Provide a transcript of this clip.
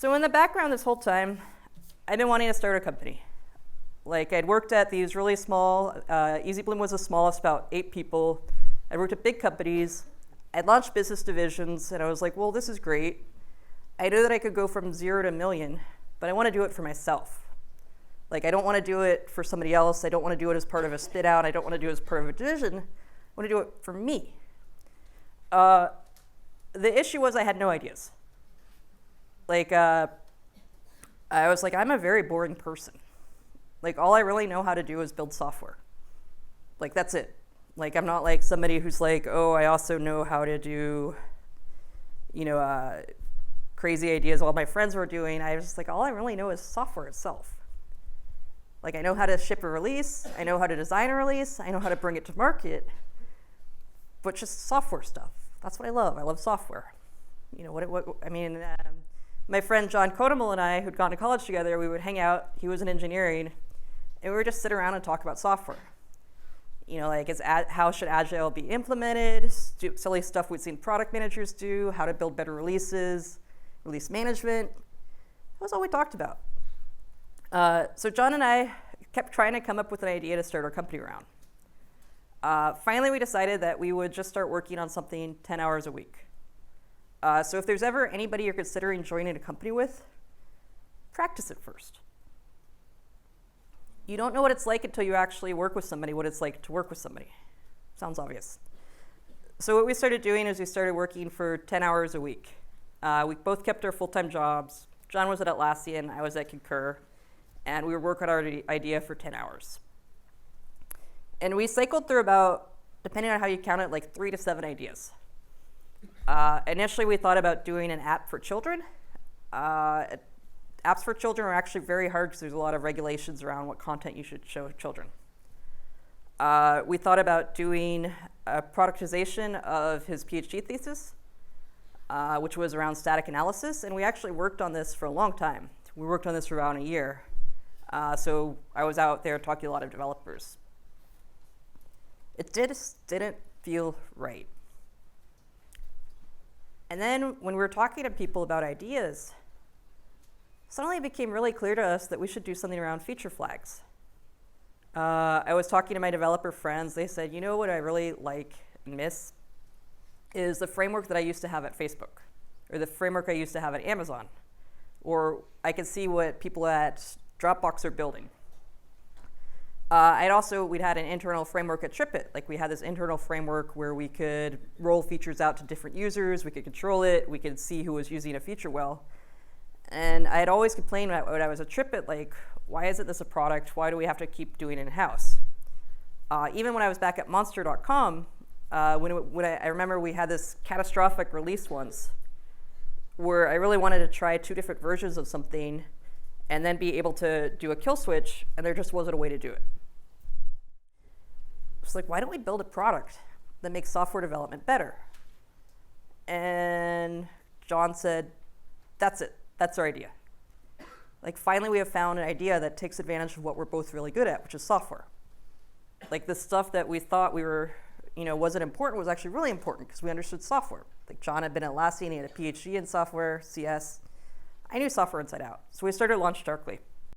So in the background this whole time, I've been wanting to start a company. Like, I'd worked at these really small, EasyBloom was the smallest, about 8 people. I worked at big companies. I'd launched business divisions, and I was like, well, this is great. I know that I could go from 0 to 1 million, but I want to do it for myself. Like, I don't want to do it for somebody else. I don't want to do it as part of a spit out. I don't want to do it as part of a division. I want to do it for me. The issue was I had no ideas. Like, I was like, I'm a very boring person. Like, all I really know how to do is build software. Like, that's it. Like, I'm not like somebody who's like, oh, I also know how to do, crazy ideas all my friends were doing. I was just like, all I really know is software itself. Like, I know how to ship a release. I know how to design a release. I know how to bring it to market. But just software stuff. That's what I love. I love software. My friend John Kodumal and I, who'd gone to college together, we would hang out. He was in engineering. And we would just sit around and talk about software. How should Agile be implemented, silly stuff we'd seen product managers do, how to build better releases, release management. That was all we talked about. So John and I kept trying to come up with an idea to start our company around. Finally, we decided that we would just start working on something 10 hours a week. So if there's ever anybody you're considering joining a company with, practice it first. You don't know what it's like until you actually work with somebody, what it's like to work with somebody. Sounds obvious. So what we started doing is we started working for 10 hours a week. We both kept our full-time jobs. John was at Atlassian, I was at Concur, and we would work on our idea for 10 hours. And we cycled through about, depending on how you count it, like 3 to 7 ideas. Initially, we thought about doing an app for children. Apps for children are actually very hard because there's a lot of regulations around what content you should show children. We thought about doing a productization of his PhD thesis, which was around static analysis, and we actually worked on this for a long time. We worked on this for about a year. So I was out there talking to a lot of developers. It didn't feel right. And then when we were talking to people about ideas, suddenly it became really clear to us that we should do something around feature flags. I was talking to my developer friends. They said, you know what I really like and miss is the framework that I used to have at Facebook, or the framework I used to have at Amazon, or I can see what people at Dropbox are building. We'd had an internal framework at TripIt. Like, we had this internal framework where we could roll features out to different users, we could control it, we could see who was using a feature well. And I had always complained when I was at TripIt, like, why isn't this a product? Why do we have to keep doing it in-house? Even when I was back at Monster.com, I remember we had this catastrophic release once where I really wanted to try 2 different versions of something and then be able to do a kill switch, and there just wasn't a way to do it. It's like, why don't we build a product that makes software development better? And John said, that's it. That's our idea. Like, finally we have found an idea that takes advantage of what we're both really good at, which is software. Like, the stuff that we thought wasn't important was actually really important because we understood software. Like, John had been at Atlassian, he had a PhD in software, CS. I knew software inside out. So we started LaunchDarkly.